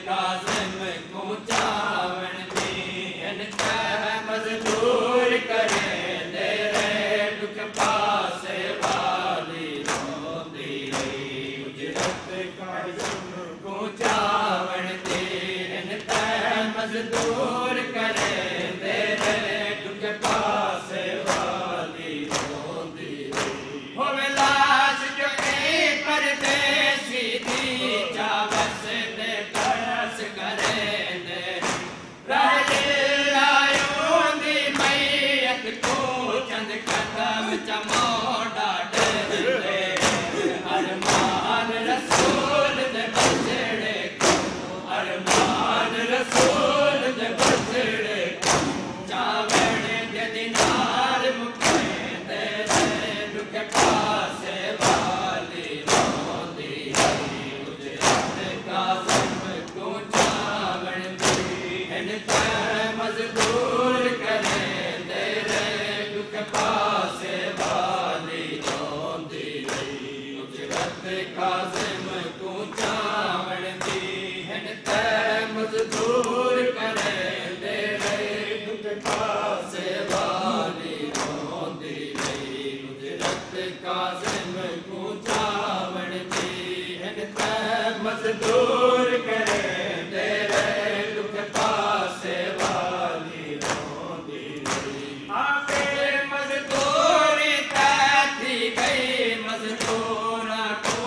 काज़िम को चावण दी इनका मजदूर करे दे रे दुख पासे वाली रोंदी रही उजरत काज़िम को चावण दी इनका मजदूर करे दे रे दुख पासे वाली रोंदी रही होवे लाश जो परदेसी दी चावस दे तरस करे दे रायोंदी मैयत को चंद कदम चमोड़ा दे अरमान रसूल दे बचड़े को अरमान रसूल दे बचड़े को चावड़े दे दिनार मुके दे दुख पासे वाली रोंदी रही उजरत काज़िम को चावण दी इनका मजदूर करे दे रे दुख पासे वाली रोंदी रही उजरत काज़िम को चावण दी इनका मजदूर करे दे रे दुख पासे वाली रोंदी रही उजरत काज़िम को चावण दी इनका मजदूर करे दे रे दुख पासे वाली रोंदी रही आखिर मजदूरी थी गई मजदूरा को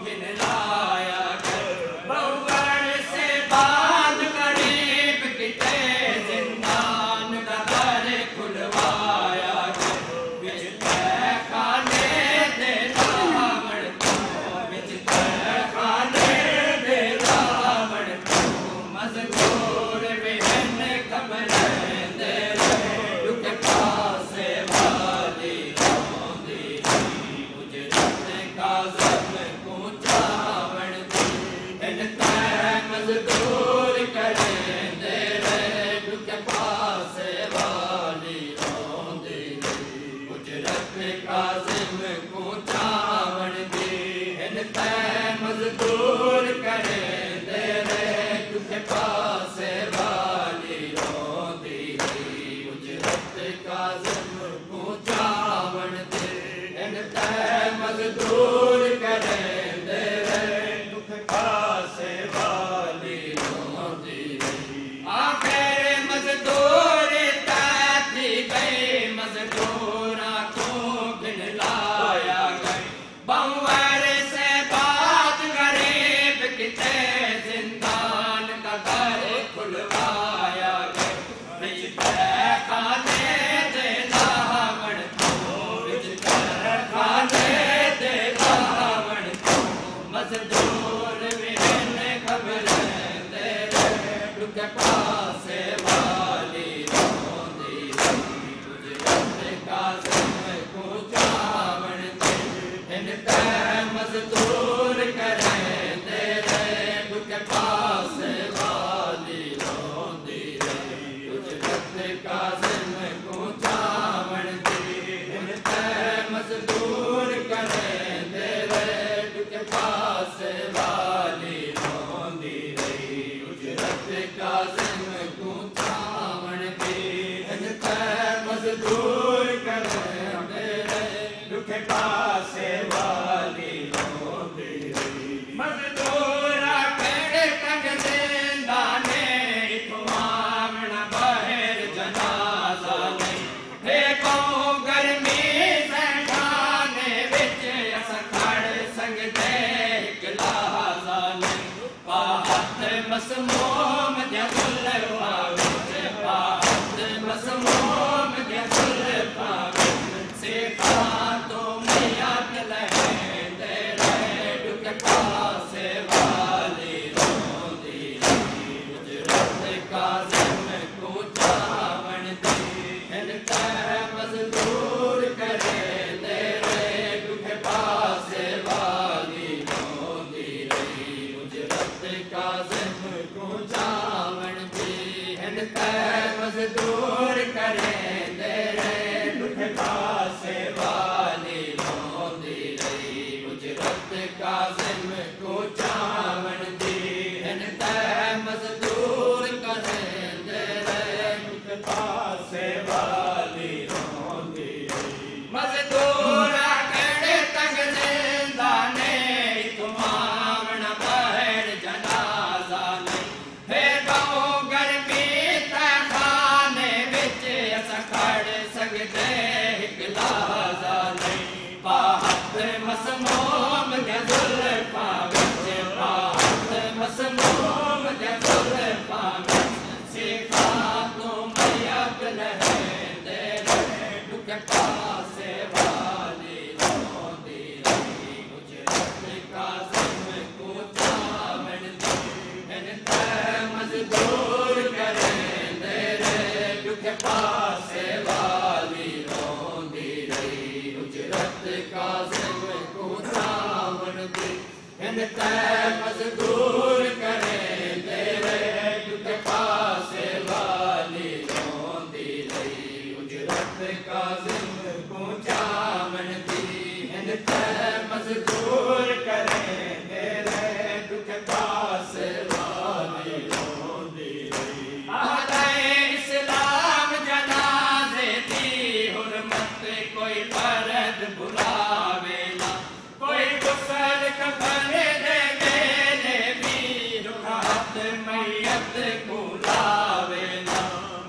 गिन लाया कर बहुवर से बांध गरीब किटे जिंदान का दर खुलवाया कर बिच खाने दे रावण को बिच खाने दे रावण को मजदूर बिहन खबर दे दुख पासे वाली रोंदी रही उजरत काज़िम को चावण दी इनका मजदूर करे दे दुख पासे वाली रोंदी रही उजरत काज़िम को चावण दी इनका मजदूर करे दे दुख पासे वाली रोंदी रही उजरत काज़िम को चावण दी इनका मजदूर करे दे दुख पासे वाली रोंदी रही आखिर मजदूर थी गई मजदूरा को गिन लाया गई बहुवर से बात गरीब किते जिंदान का दर खुलवाया गया बिच खाने दे रावण को बिच खाने दे रावण को मजदूर बिन खबर दे दुख पासे वाली रोंदी रही उजरत काज़िम को चावण दी इनका मजदूर करे दे दुख पासे वाली रोंदी रही उजरत काज़िम को चावण दी इनका मजदूर करे दे दुख पासे वाली रोंदी रही उजरत काज़िम को चावण दी इनका मजदूर करे दे दुख पासे वाली रोंदी रही मजदूरा केड़े तक जिंदा ने इतमामण बहर जनाजा नहीं देखो गर्मी सैठाने विच अस खड़ संगदे इक लाजा नहीं पाहत मसमूम दे जुल्फा विच पाहत मसमूम दे जुल्फा विच सिफा तो मैया लहे दे दुख पासे वाली रोंदी रही उजरत काज़िम को चावण दी इनका मजदूर करे दे दुख पासे वाली रोंदी रही उजरत काज़िम को चावण दी इनका मजदूर करे दे दुख पासे वाली रोंदी रही उजरत काज़िम को चावण दी इनका मसमूम दे जुल्फा विच पात मसमूम दे जुल्फा विच सिखा तू मैयत लहंदे रहे दुख पासे वाली रोंदी रही उजरत काज़िम को चावण दी इनते मजदूर करेंदे रहे दुख पासे वाली रोंदी रही उजरत काज़िम को चावण दी इनते मजदूर करेंदे रहे दुख पासे वाली रोंदी रही उजरत काज़िम को चावण दी इनते मजदूर करेंदे रहे दुख पासे वाली रोंदी रही आदाए इस्लाम जनाज़े दी हुर्मत कोई फर्द बुलावे ना कोई गुस्ल कफन दे मेले भी रुखात मैयत को लावे ना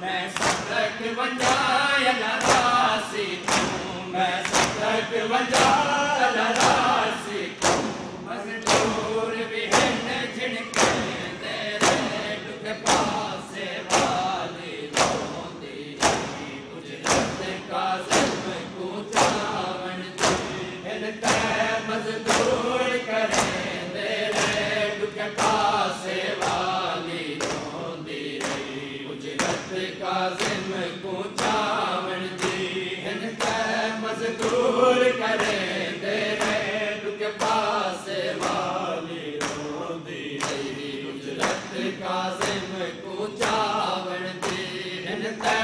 मैं सदक वंजायल रासी तूं मैं सदक वंजायल रासी तूं मजदूर भी हिन झिड़के दे रहे दुख पासे वाली रोंदी रही उजरत काज़िम को चावण दी इनते मजदूर करेंदे रहे दुख पासे वाली रोंदी रही उजरत काज़िम को चावण दी इनते मजदूर करेंदे रहे दुख पासे वाली रोंदी रही उजरत काज़िम को चावण दी इनते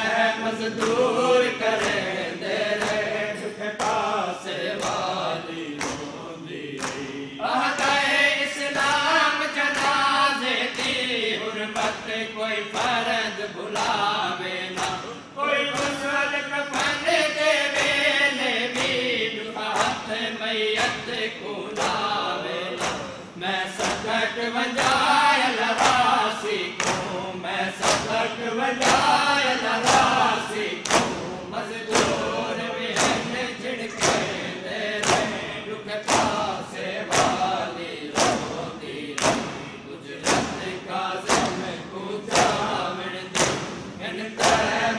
मजदूर करेंदे रहे दुख पासे वाली रोंदी रही अहदाए इस्लाम जनाज़े दी हुर्मत कोई फर्द बुलावे ना कोई गुस्ल कफन दे मेले भी दुखात मैयत को लावे ना मैं सदक वंजायल रासी को मैं सदक वंजायल रासी को मजदूर भी हिन झिड़के दे रहे दुख पासे वाली रोंदी रही उजरत काज़िम को चावण दी इनते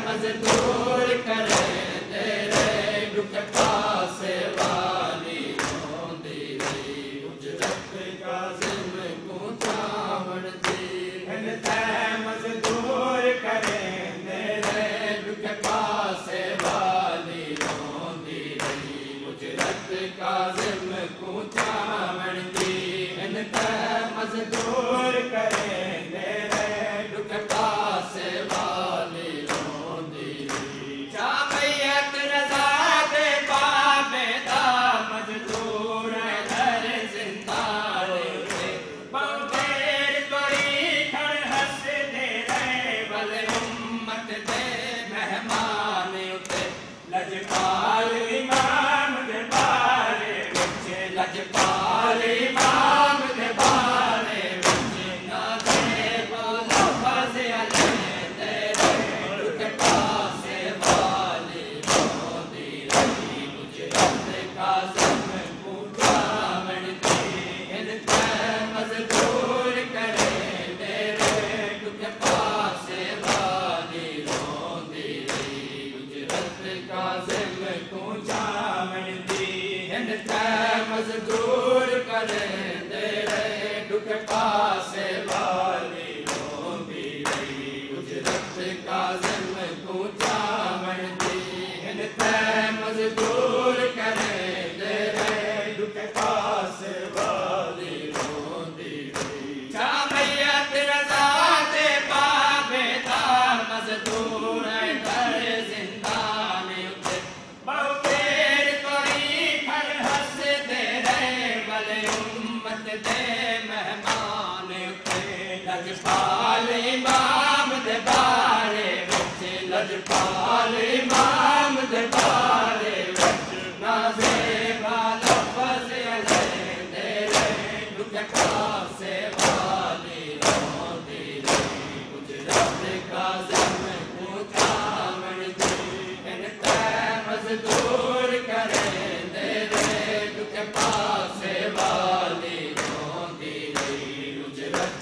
मजदूर करेंदे रहे दुख पासे वाली रोंदी रही उजरत काज़िम को चावण दी इनते मजदूर करेंदे रहे दुख पासे वाली रोंदी रही उजरत काज़िम को चावण दी इनते मजदूर करेंदे रहे दुख पासे वाली रोंदी रही जा मैयत रज़ा दे बाबे दा मजदूर दर ज़िंदाने उते बहुतेर कोई खड़ हसदे रहे भले उम्मत दे मेहमान उते लजपाल इमाम दे बारे विच लजपाल इमाम दे बारे विच ना दे बोलो फज़िल दे रहे दुख पासे वाली रोंदी रही उजरत काज़िम को चावण दी इनते मजदूर करेंदे रहे दुख पासे वाली रोंदी रही उजरत काज़िम को चावण दी इनते मजदूर करेंदे रहे दुख पासे वाली रोंदी रही उजरत काज़िम को चावण दी इनते मजदूर करेंदे रहे दुख पासे वाली रोंदी रही जा मैयत रज़ा दे बाबे दा मजदूर दर ज़िंदाने उते बहुतेर कोई खड़ हसदे रहे भले उम्मत दे मेहमान उते लजपाल इमाम दे बारे विच लजपाल इमाम दे बारे विच ना दे वाला फज़िल दे रहे दुख पासे वाली रोंदी रही उजरत काज़िम को चावण दी इनते मजदूर करेंदे रहे दुख पासे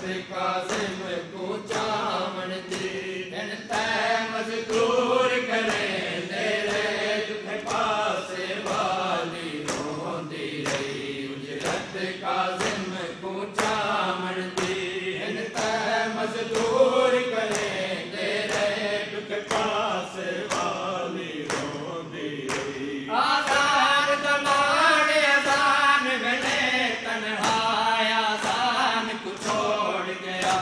काज़िम को चावण दी हिन तै मज़दूर करे तेरे दुख पासे वाली रोंदी रही उजरत काज़िम को चावण दी हिन तै मज़दूर करे तेरे दुख पासे वाली रोंदी रही आज़ान ज़माने अज़ान वेले तन्हाई आज़ान को छोड़ गया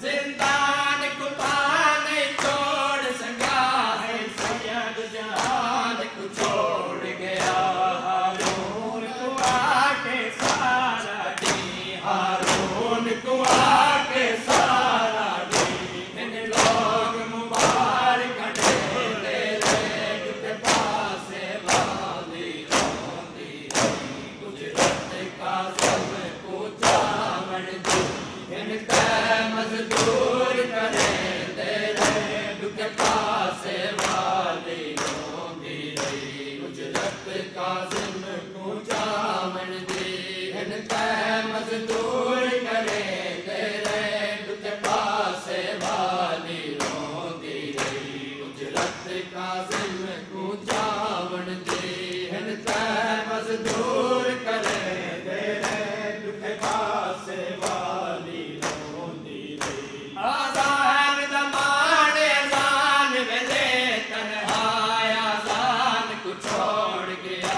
जिंदान को पाने छोड़ सका है सैयद जहान को छोड़ गया हारून को आके सारा दी हारून को आके सारा दी इन लोग मुबारक तेरे दुख पासे वाली रोंदी रही उजरत काज़िम को चावण दी हिन तै मज़दूर करे तेरे दुख पासे वाली रोंदी रही उजरत काज़िम को चावण दी हिन तै मज़दूर करे तेरे दुख पासे वाली रोंदी रही उजरत काज़िम को चावण दी हिन तै मज़दूर करे तेरे दुख पासे वाली रोंदी रही आज़ान ज़माने अज़ान वेले तन्हाई आज़ान को छोड़ गया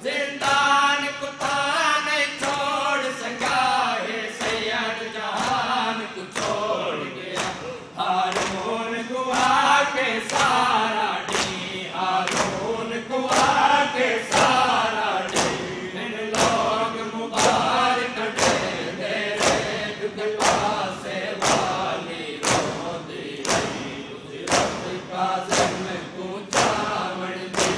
जिंदान को ताने छोड़ सका है सैयद जहान को छोड़ गया हारून को आके सारा दी हारून को आके सारा दी इन लोग मुबारक तेरे दुख पासे वाली रोंदी रही उजरत काज़िम को चावण दी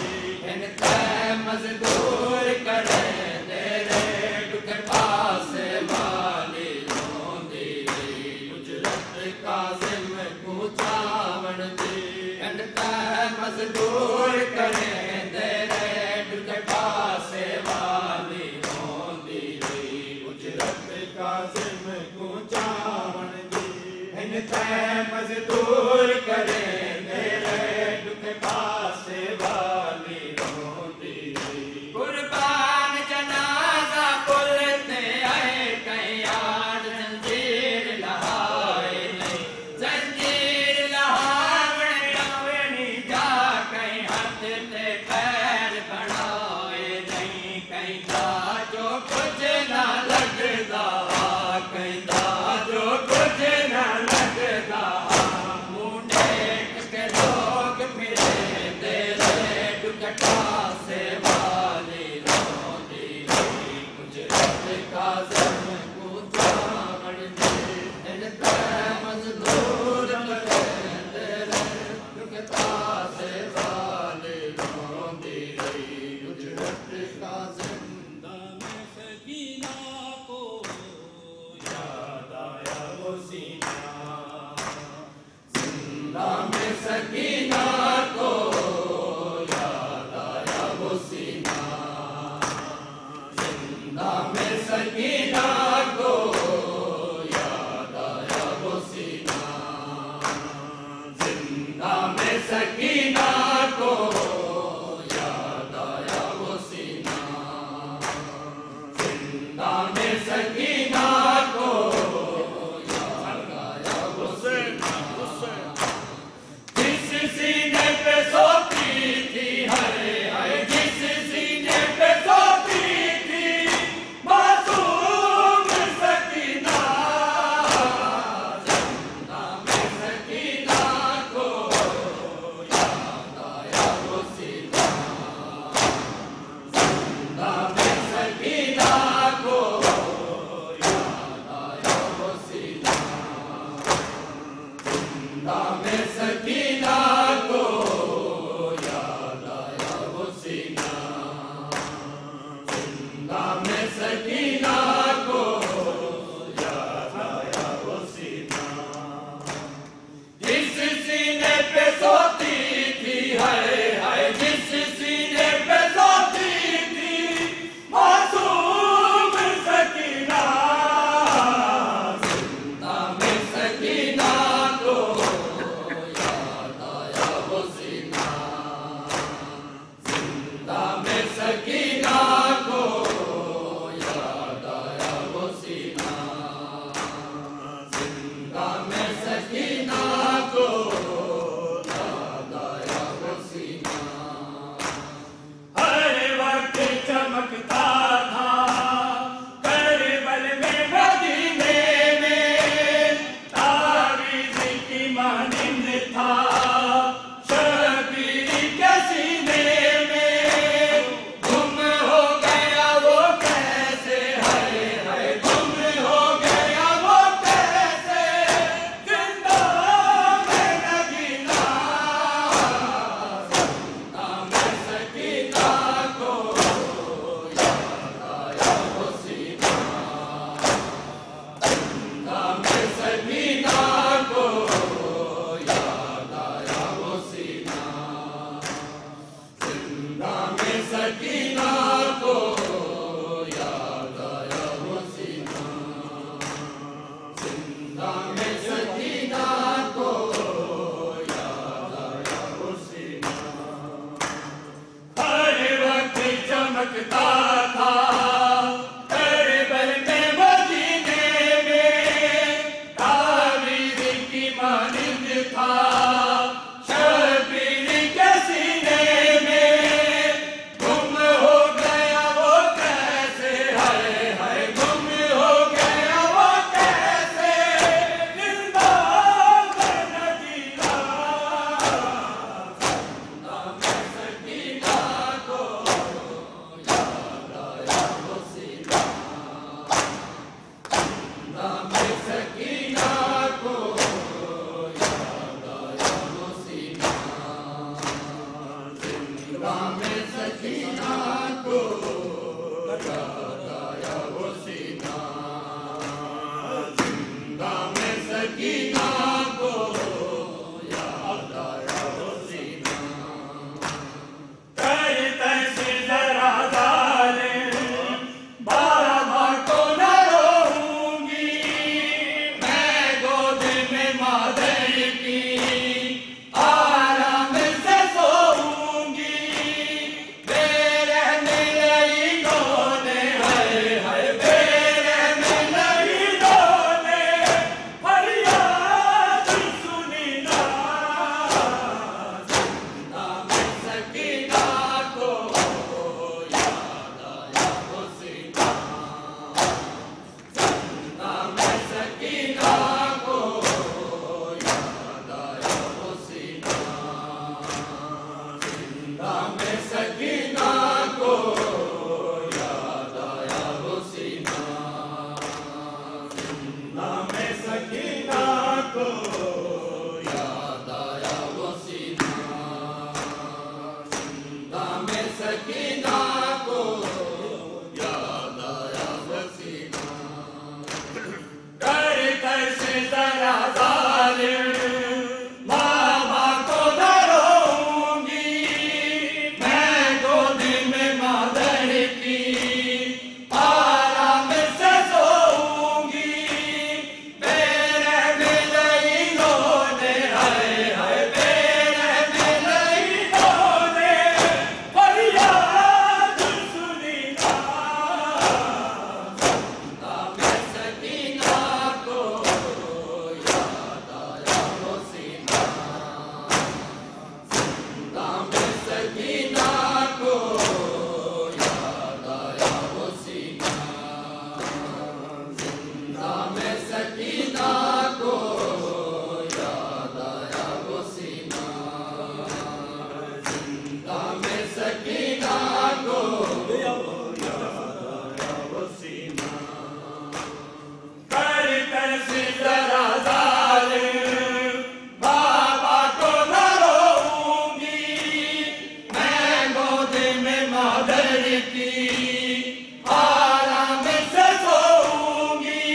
हिन तै मज़दूर करे तेरे दुख पासे वाली रोंदी रही उजरत काज़िम को चावण दी हिन तै मज़दूर करे तेरे दुख पासे वाली रोंदी रही उजरत काज़िम को चावण दी हिन तै मज़दूर करे तेरे दुख पासे वाली रोंदी रही कुर्बान जनाजा पुल ते आए कहीं याद जंजीर लहाए नहीं जंजीर लहावण लवणी जा कहीं हाथ ते पैर बनाए नहीं कहीं दा जो कुछ ना लगदा कहीं दा जो कुछ ना लगदा मुंडे सकीना को याद आया वो सीना। करते से जरा जालिम बाबा को न रोऊंगी, मैं गोद में मादर की आराम से सोऊंगी। बेरहम लईलों ने हाय हाय बेरहम लईलों ने फरियाद सुनी ना। नाम सकीना को याद आया वो सीना। नाम सकीना को याद आया वो सीना। नाम सकीना को याद आया वो सीना। नाम सकीना को याद आया वो सीना। नाम सकीना को याद आया वो सीना। कर कैसे जरा जालिम मामा को न रोऊंगी, मैं गोद में मादर की आराम से सोऊंगी। बेरहम लईलों ने हाय हाय बेरहम लईलों ने फरियाद सुनी ना। नाम सकीना को याद आया वो सीना। नाम सकीना को याद आया वो सीना। नाम सकीना को याद आया वो सीना। नाम सकीना को याद आया वो सीना। कर कैसे जरा जालिम बाबा को न रोऊंगी, मैं गोद में मादर की आराम से सोऊंगी।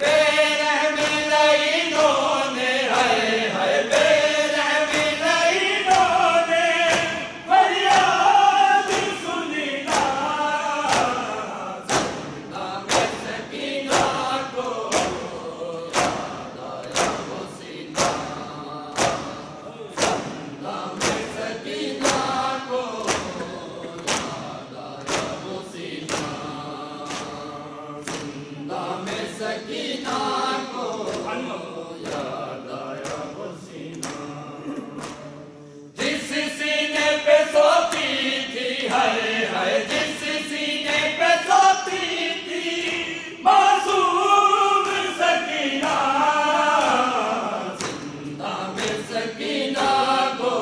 बेरहम लईलों ने हाय हाय बेरहम लईलों ने फरियाद सुनी ना। नाम सकीना को याद आया वो सीना। नाम सकीना को याद आया वो सीना। नाम सकीना को याद आया वो सीना। जिस सीने पे सोती थी हाय हाय जिस सीने पे सोती थी मासूम सकीना। नाम सकीना को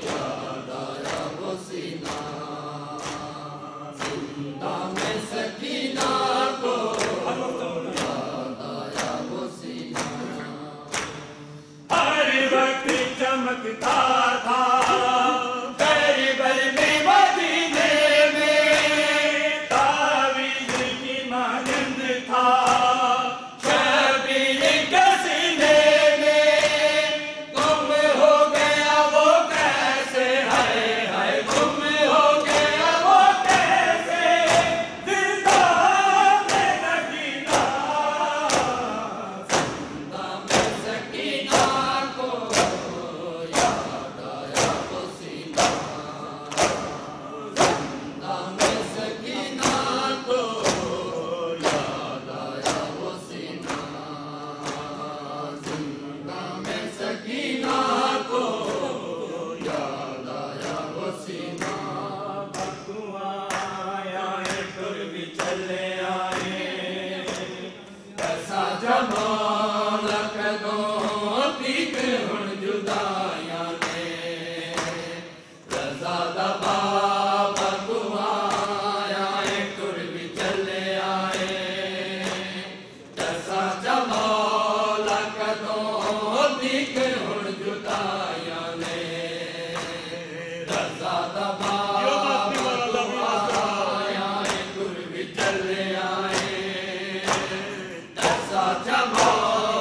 याद आया वो सीना। नाम सकीना को याद आया वो सीना। हर वक्त चमकता था गरीबर में मदीने में, तावीज़ की मानंद था शबीर के सीने में। गुम हो गया वो कैसे हाय हाय गुम हो गया वो कैसे जिंदा में नगीना। नाम सकीना को याद आया वो सीना। नाम सकीना को याद आया वो सीना। नाम सकीना को याद आया वो सीना। बकुआ आए टुर भी चले आए, ऐसा जमाल कदों तीक हुण जुदाइयां ने। रज़ा दबा बकुआ आए टुर भी चले आए, ऐसा जमाल कदों तीक हुण जुदाइयां ने। रज़ा दबा बकुआ आए टुर भी चले आए, ऐसा जमाल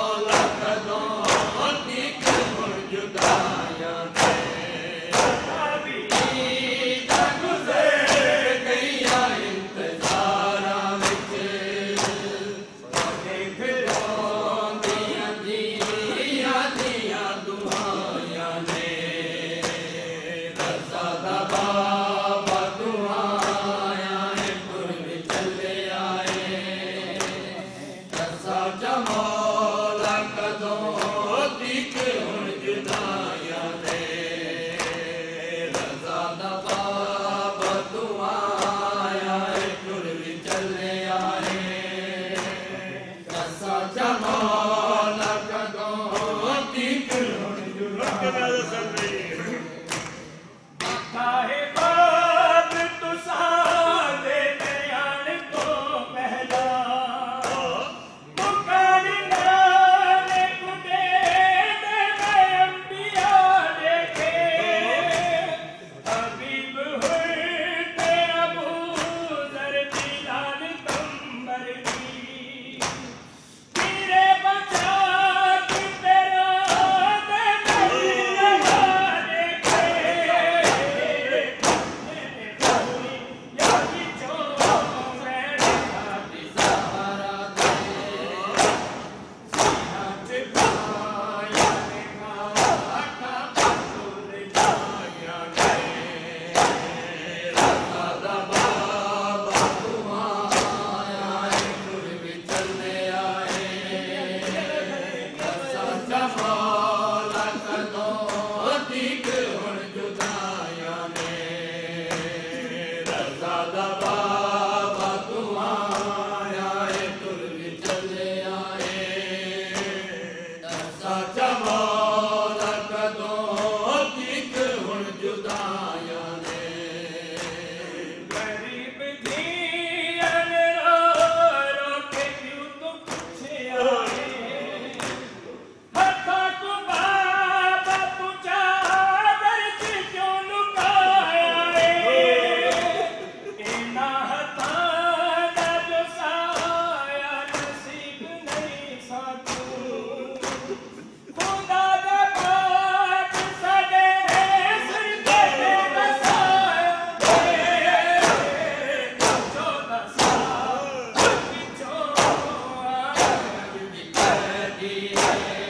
दी है